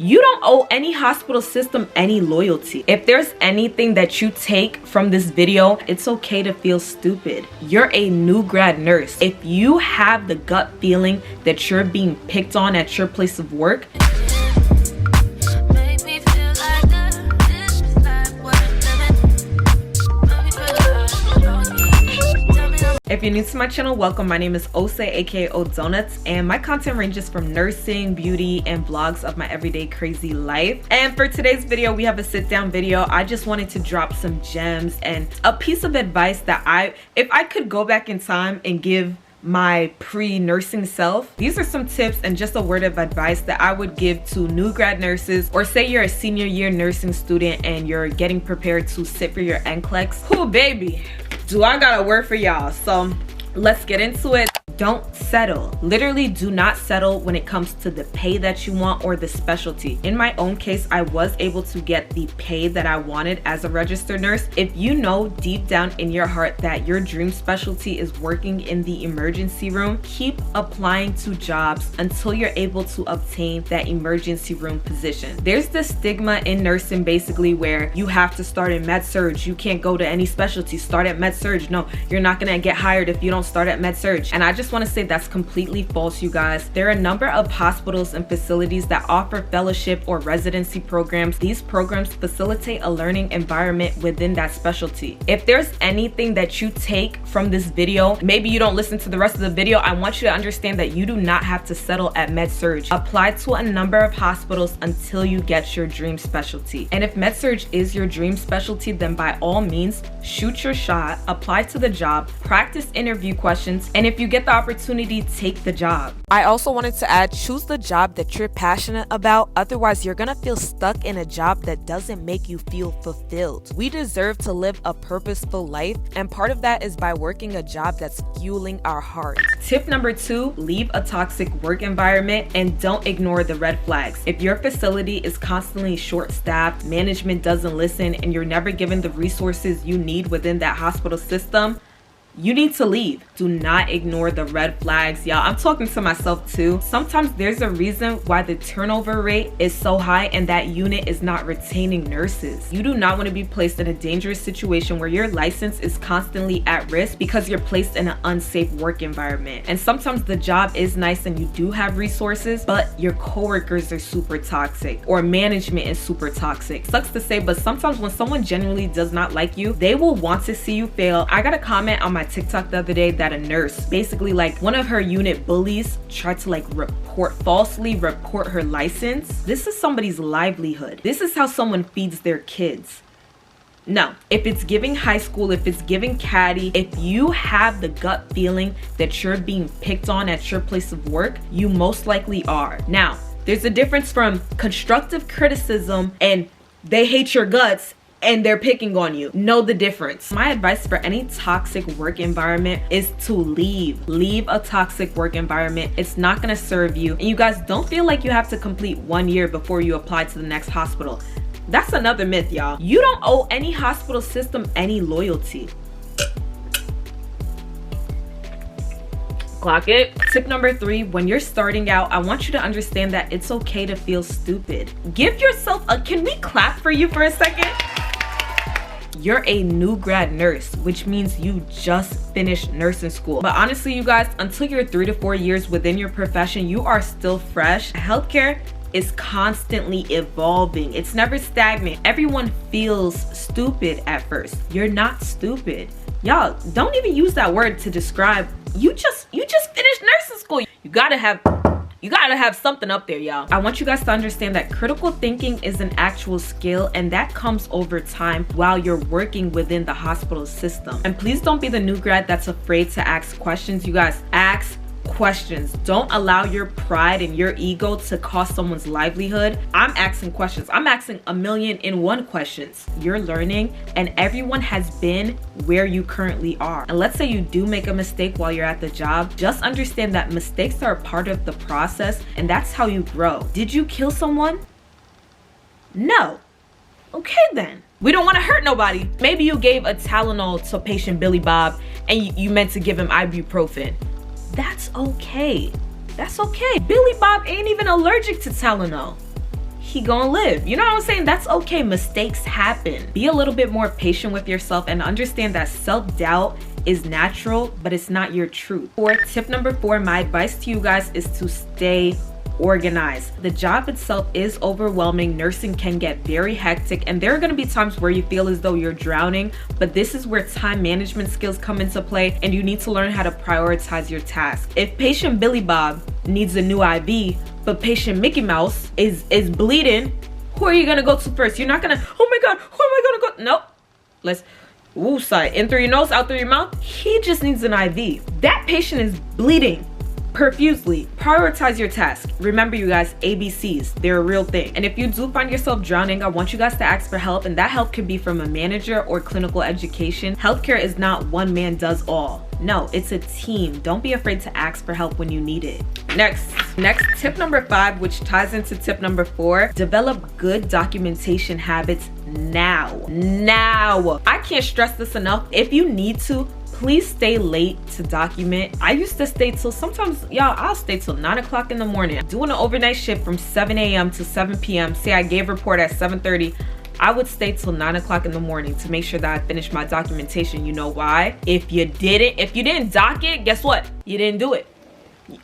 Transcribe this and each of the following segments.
You don't owe any hospital system any loyalty. If there's anything that you take from this video, it's okay to feel stupid. You're a new grad nurse. If you have the gut feeling that you're being picked on at your place of work, if you're new to my channel, welcome. My name is Ose, aka O Donuts, and my content ranges from nursing, beauty, and vlogs of my everyday crazy life. And for today's video, we have a sit-down video. I just wanted to drop some gems and a piece of advice that if I could go back in time and give my pre-nursing self, these are some tips and just a word of advice that I would give to new grad nurses, or say you're a senior year nursing student and you're getting prepared to sit for your NCLEX. Oh baby, do I got a word for y'all. So let's get into it. Don't settle. Literally do not settle when it comes to the pay that you want or the specialty. In my own case, I was able to get the pay that I wanted as a registered nurse. If you know deep down in your heart that your dream specialty is working in the emergency room, keep applying to jobs until you're able to obtain that emergency room position. There's this stigma in nursing basically where you have to start in med surg. You can't go to any specialty, start at med surg. No, you're not gonna get hired if you don't start at med surg. And I just want to say that's completely false, you guys. There are a number of hospitals and facilities that offer fellowship or residency programs. These programs facilitate a learning environment within that specialty. If there's anything that you take from this video, maybe you don't listen to the rest of the video, I want you to understand that you do not have to settle at med surg. Apply to a number of hospitals until you get your dream specialty. And if med surg is your dream specialty, then by all means, shoot your shot, apply to the job, practice interview questions, and if you get the opportunity, take the job. I also wanted to add, choose the job that you're passionate about. Otherwise, you're gonna feel stuck in a job that doesn't make you feel fulfilled. We deserve to live a purposeful life, and part of that is by working a job that's fueling our heart. Tip number 2, leave a toxic work environment and don't ignore the red flags. If your facility is constantly short-staffed, management doesn't listen, and you're never given the resources you need within that hospital system, you need to leave. Do not ignore the red flags, y'all. I'm talking to myself too. Sometimes there's a reason why the turnover rate is so high and that unit is not retaining nurses. You do not want to be placed in a dangerous situation where your license is constantly at risk because you're placed in an unsafe work environment. And sometimes the job is nice and you do have resources, but your coworkers are super toxic or management is super toxic. Sucks to say, but sometimes when someone genuinely does not like you, they will want to see you fail. I got a comment on my TikTok the other day that a nurse, basically like one of her unit bullies, tried to falsely report her license. This is somebody's livelihood. This is how someone feeds their kids. No, if it's giving high school, if it's giving caddy, if you have the gut feeling that you're being picked on at your place of work, you most likely are. Now, there's a difference from constructive criticism and they hate your guts and they're picking on you. Know the difference. My advice for any toxic work environment is to leave. Leave a toxic work environment. It's not gonna serve you. And you guys, don't feel like you have to complete 1 year before you apply to the next hospital. That's another myth, y'all. You don't owe any hospital system any loyalty. Clock it. Tip number 3, when you're starting out, I want you to understand that it's okay to feel stupid. Give yourself can we clap for you for a second? You're a new grad nurse, which means you just finished nursing school. But honestly, you guys, until you're 3 to 4 years within your profession, you are still fresh. Healthcare is constantly evolving. It's never stagnant. Everyone feels stupid at first. You're not stupid. Y'all, don't even use that word to describe. You just finished nursing school. You gotta have something up there, y'all. I want you guys to understand that critical thinking is an actual skill, and that comes over time while you're working within the hospital system. And please don't be the new grad that's afraid to ask questions. You guys, ask questions. Don't allow your pride and your ego to cost someone's livelihood. I'm asking questions. I'm asking 1,000,001 questions. You're learning, and everyone has been where you currently are. And let's say you do make a mistake while you're at the job. Just understand that mistakes are a part of the process, and that's how you grow. Did you kill someone? No. Okay then. We don't want to hurt nobody. Maybe you gave a Tylenol to patient Billy Bob and you meant to give him ibuprofen. That's okay. That's okay. Billy Bob ain't even allergic to Tylenol. he gonna live. You know what I'm saying? That's okay. Mistakes happen. Be a little bit more patient with yourself and understand that self-doubt is natural, but it's not your truth. For tip number 4, my advice to you guys is to stay organized. The job itself is overwhelming. Nursing can get very hectic, and there are going to be times where you feel as though you're drowning, but this is where time management skills come into play, and you need to learn how to prioritize your tasks. If patient Billy Bob needs a new IV, but patient Mickey Mouse is bleeding, who are you going to go to first? You're not going to, oh my God, who am I going to go? Nope. Let's woosah, in through your nose, out through your mouth. He just needs an IV. That patient is bleeding profusely. Prioritize your task. Remember, you guys, ABCs, they're a real thing. And if you do find yourself drowning, I want you guys to ask for help, and that help could be from a manager or clinical education. Healthcare is not one man does all. No, it's a team. Don't be afraid to ask for help when you need it. Next tip number 5, which ties into tip number 4, develop good documentation habits now. I can't stress this enough. If you need to, please stay late to document. I used to stay till, sometimes, y'all, I'll stay till 9 o'clock in the morning. Doing an overnight shift from 7 a.m. to 7 p.m. Say I gave report at 7:30. I would stay till 9 o'clock in the morning to make sure that I finished my documentation. You know why? If you didn't doc it, guess what? You didn't do it.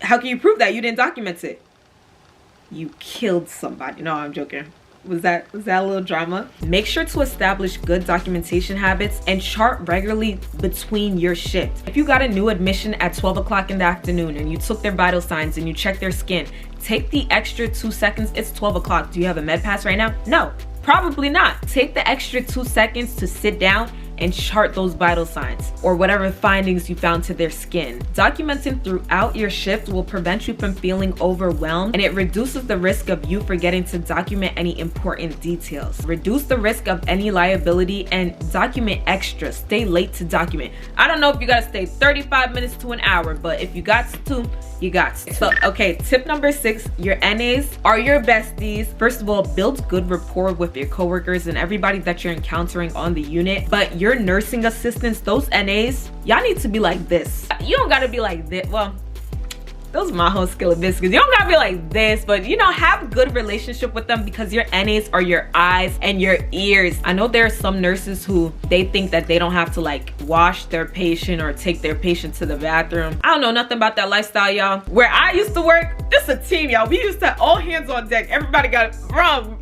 How can you prove that you didn't document it? You killed somebody. No, I'm joking. Was that a little drama? Make sure to establish good documentation habits and chart regularly between your shifts. If you got a new admission at 12 o'clock in the afternoon and you took their vital signs and you checked their skin, take the extra 2 seconds. It's 12 o'clock. Do you have a med pass right now? No, probably not. Take the extra 2 seconds to sit down and chart those vital signs or whatever findings you found to their skin. Documenting throughout your shift will prevent you from feeling overwhelmed, and it reduces the risk of you forgetting to document any important details. Reduce the risk of any liability and document extra. Stay late to document. I don't know if you gotta stay 35 minutes to an hour, but if you got to, you got to. So, okay, tip number 6, your NAs are your besties. First of all, build good rapport with your coworkers and everybody that you're encountering on the unit. But your nursing assistants, those NAs, y'all need to be like this. You don't gotta be like this. Well, those are my whole skill of biscuits. You don't gotta be like this, but you know, have a good relationship with them because your NAs are your eyes and your ears. I know there are some nurses who they think that they don't have to like wash their patient or take their patient to the bathroom. I don't know nothing about that lifestyle, y'all. Where I used to work, this is a team, y'all. We used to have all hands on deck. Everybody got rum.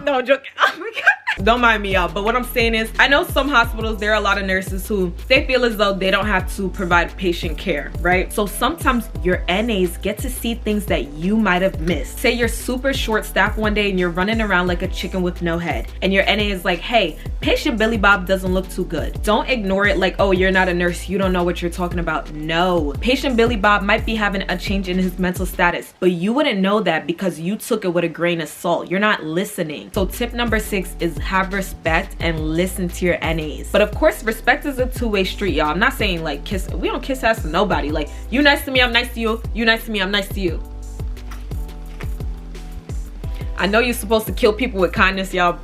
No, I'm joking. Oh my God. Don't mind me, y'all. But what I'm saying is, I know some hospitals, there are a lot of nurses who they feel as though they don't have to provide patient care, right? So sometimes your NAs get to see things that you might have missed. Say you're super short staffed one day and you're running around like a chicken with no head. And your NA is like, hey, patient Billy Bob doesn't look too good. Don't ignore it like, oh, you're not a nurse, you don't know what you're talking about. No. Patient Billy Bob might be having a change in his mental status, but you wouldn't know that because you took it with a grain of salt. You're not listening. So tip number 6 is have respect and listen to your NAs. But of course, respect is a two-way street, y'all. I'm not saying like kiss. We don't kiss ass to nobody. Like, you nice to me, I'm nice to you. You nice to me, I'm nice to you. I know you're supposed to kill people with kindness, y'all.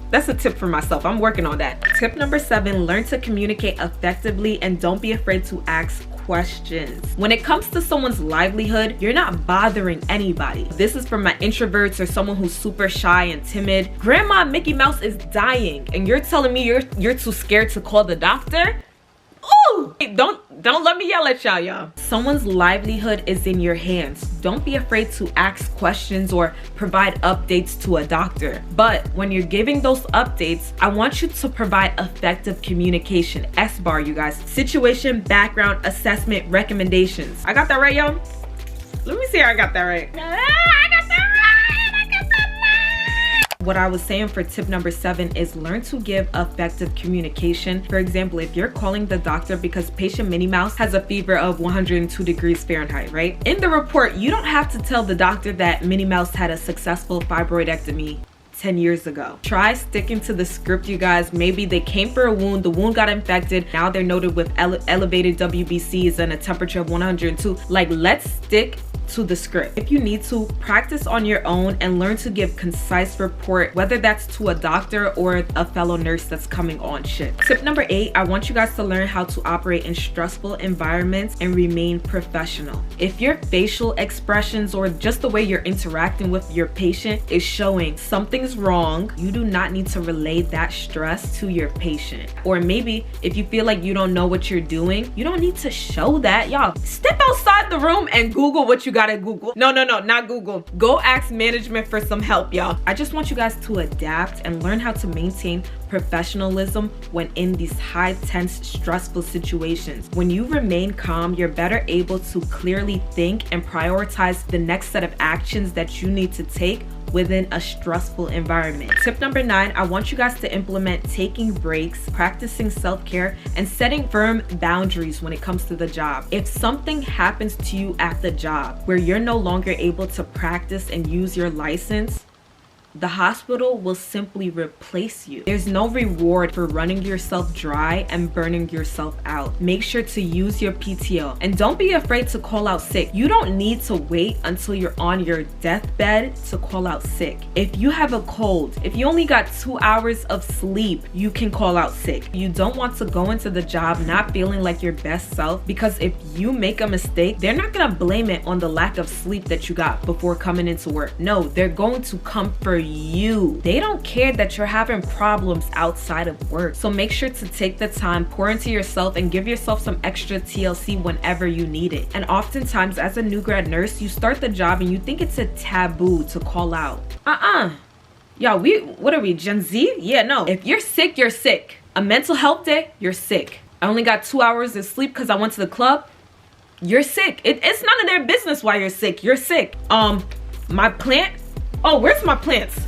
That's a tip for myself. I'm working on that. Tip number 7, learn to communicate effectively and don't be afraid to ask questions. When it comes to someone's livelihood, you're not bothering anybody. This is for my introverts or someone who's super shy and timid. Grandma Mickey Mouse is dying and you're telling me you're too scared to call the doctor? Ooh! Don't let me yell at y'all. Someone's livelihood is in your hands. Don't be afraid to ask questions or provide updates to a doctor. But when you're giving those updates, I want you to provide effective communication. S-bar, you guys. Situation, background, assessment, recommendations. I got that right, y'all? Let me see how I got that right. I got that right. What I was saying for tip number 7 is learn to give effective communication. For example, if you're calling the doctor because patient Minnie Mouse has a fever of 102 degrees Fahrenheit, right? In the report, you don't have to tell the doctor that Minnie Mouse had a successful fibroidectomy 10 years ago. Try sticking to the script, you guys. Maybe they came for a wound, the wound got infected, now they're noted with elevated WBCs and a temperature of 102. Like, let's stick to the script. If you need to, practice on your own and learn to give concise report, whether that's to a doctor or a fellow nurse that's coming on shift. Tip number 8, I want you guys to learn how to operate in stressful environments and remain professional. If your facial expressions or just the way you're interacting with your patient is showing something's wrong, you do not need to relay that stress to your patient. Or maybe if you feel like you don't know what you're doing, you don't need to show that. Y'all, step outside the room and Google what you gotta Google. No, not Google. Go ask management for some help, y'all. I just want you guys to adapt and learn how to maintain professionalism when in these high, tense, stressful situations. When you remain calm, you're better able to clearly think and prioritize the next set of actions that you need to take within a stressful environment. Tip number 9, I want you guys to implement taking breaks, practicing self-care, and setting firm boundaries when it comes to the job. If something happens to you at the job where you're no longer able to practice and use your license, the hospital will simply replace you. There's no reward for running yourself dry and burning yourself out. Make sure to use your PTO and don't be afraid to call out sick. You don't need to wait until you're on your deathbed to call out sick. If you have a cold, if you only got 2 hours of sleep, you can call out sick. You don't want to go into the job not feeling like your best self, because if you make a mistake, they're not gonna blame it on the lack of sleep that you got before coming into work. No, they're going to come for you. They don't care that you're having problems outside of work. So make sure to take the time, pour into yourself, and give yourself some extra TLC whenever you need it. And oftentimes as a new grad nurse, you start the job and you think it's a taboo to call out. Y'all, what are we, Gen Z? Yeah, no. If you're sick, you're sick. A mental health day, you're sick. I only got 2 hours of sleep because I went to the club. You're sick. It's none of their business why you're sick. You're sick. My plant, oh, where's my plants?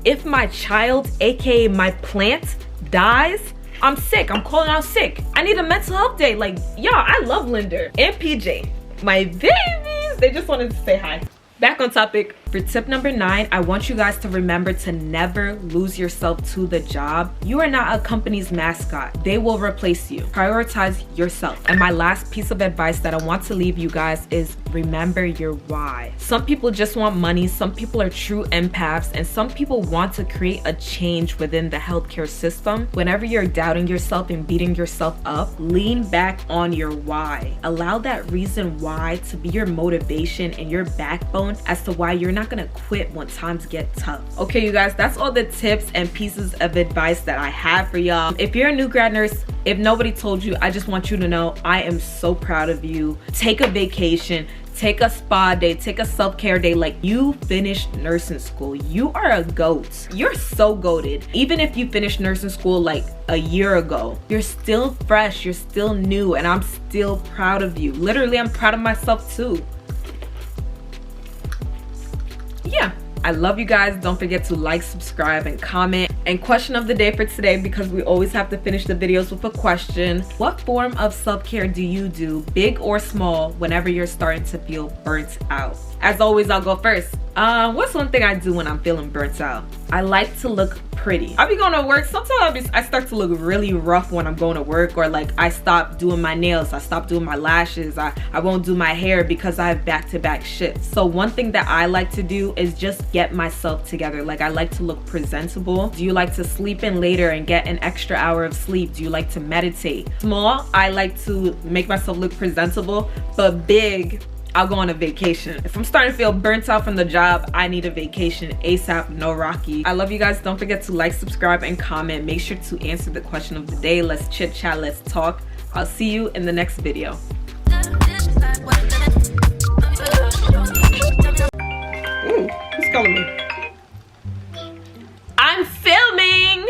If my child, aka my plant, dies, I'm sick. I'm calling out sick. I need a mental health day. Like, y'all, I love Linder and PJ. My babies, they just wanted to say hi. Back on topic. For tip number 9, I want you guys to remember to never lose yourself to the job. You are not a company's mascot. They will replace you. Prioritize yourself. And my last piece of advice that I want to leave you guys is remember your why. Some people just want money, some people are true empaths, and some people want to create a change within the healthcare system. Whenever you're doubting yourself and beating yourself up, lean back on your why. Allow that reason why to be your motivation and your backbone as to why you're not gonna quit when times get tough. Okay, you guys, that's all the tips and pieces of advice that I have for y'all. If you're a new grad nurse, if nobody told you, I just want you to know I am so proud of you. Take a vacation, take a spa day, take a self-care day. Like, you finished nursing school. You are a goat. You're so goated. Even if you finished nursing school like a year ago, you're still fresh, you're still new, and I'm still proud of you. Literally, I'm proud of myself too. Yeah, I love you guys. Don't forget to like, subscribe, and comment. And question of the day for today, because we always have to finish the videos with a question: what form of self-care do you do, big or small, whenever you're starting to feel burnt out? As always, I'll go first. What's one thing I do when I'm feeling burnt out? I like to look pretty. I be going to work. Sometimes I start to look really rough when I'm going to work, or like I stop doing my nails, I stop doing my lashes, I won't do my hair because I have back-to-back shifts. So one thing that I like to do is just get myself together. Like, I like to look presentable. Do you like to sleep in later and get an extra hour of sleep? Do you like to meditate? Small, I like to make myself look presentable. But big, I'll go on a vacation. If I'm starting to feel burnt out from the job, I need a vacation ASAP, no Rocky. I love you guys. Don't forget to like, subscribe, and comment. Make sure to answer the question of the day. Let's chit chat, let's talk. I'll see you in the next video. Ooh, who's calling me? I'm filming.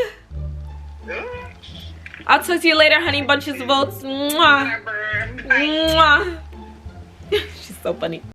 I'll talk to you later, honey bunches of oats. Mwah. Mwah. She's so funny.